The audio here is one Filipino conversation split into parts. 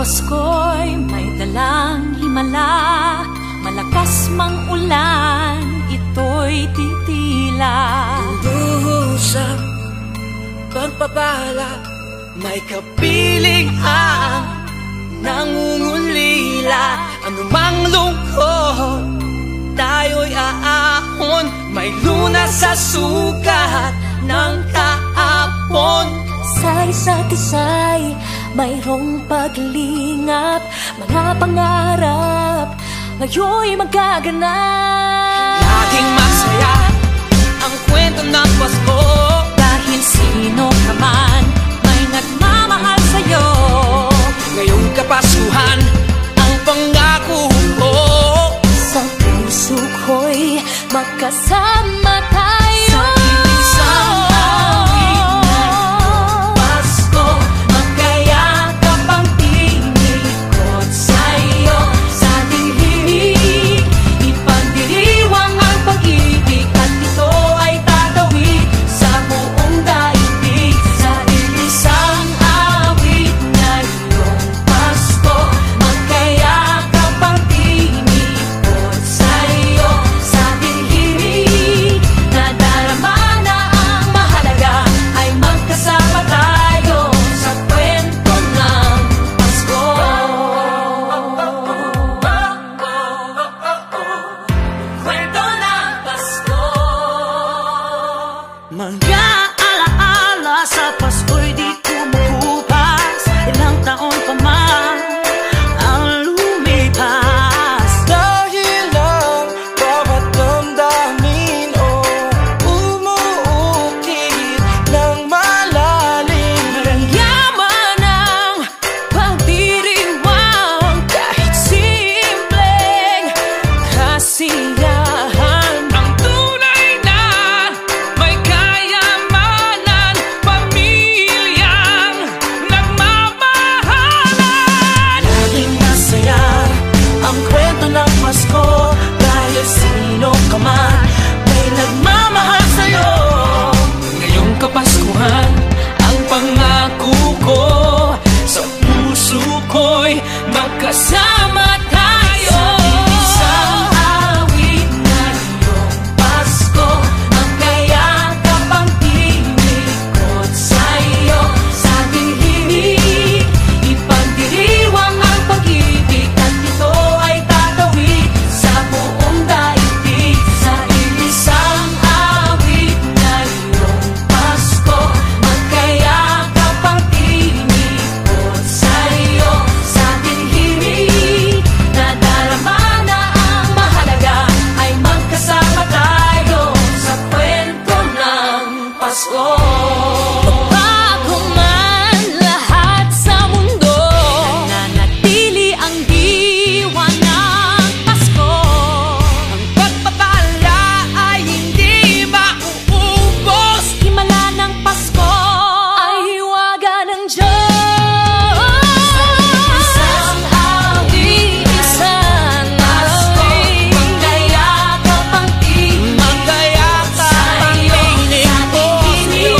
Pasko'y may dalang himala, malakas mang ulan, ito'y titila. Duhusang pagpapala, may kapiling ang nangungulila. Anumang lungkot, tayo'y aahon, may lunas sa sugat ng kahapon. Sa isa't isa'y mayroong paglingap, mga pangarap ngayon'y magaganap. Laging masaya ang kwento ng Pasko, dahil sino ka man may nagmamahal sa'yo. ngayong Kapaskuhan ang pangako ko, sa puso ko'y magkasama tayo. Sa isang awit ngayong Pasko, magkayakap ang tinikot sa'yo. Sa ating himig, ipagdiriwang ang pag-ibig, at ito ay tatawid sa buong daigdig. Sa isang awit ngayong Pasko, magkayakap ang tinikot sa'yo. Sa ating himig, nadarama na ang mahalaga, ay magkasama tayo sa kwento ng Pasko. Kwento ng Pasko. mga alaala sa Pasko'y di kumukupas. Ilang taon pa man ang lumipas, dahil ang bawat damdamin umuukit ng malalim. Yaman ang pagdiriwang, kahit simpleng kasiyahan. Ang tunay na may kayamanan, pamilyang nagmamahalan. Laging masaya ang kwento ng Pasko, dahil sino ka man may nagmamahal sa'yo. Ngayong Kapaskuhan ang pangako ko, sa puso ko'y magkasama tayo. Isang awit ngayong Pasko, magkayakap ang tinikot sa'yo. Sa ating himig, ipagdiriwang ang pag-ibig, at ito ay tatawid sa buong daigdig. Sa isang awit ngayong Pasko, magkayakap ang tinikot sa'yo. Sa ating himig, nadarama na ang mahalaga, ay magkasama tayo sa kwento ng Pasko. Magbago man lahat sa mundo, nananatili ang diwa ng Pasko. Ang pagpapala ay hindi mauubos. Himala ng Pasko ay hiwaga ng Diyos. Isang awit, isang awit, magkayakap ang tinig Magkayakap ang sa'yo. tinig Sa ating ko himig,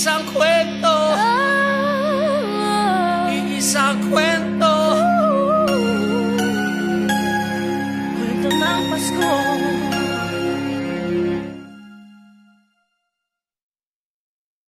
isang kwento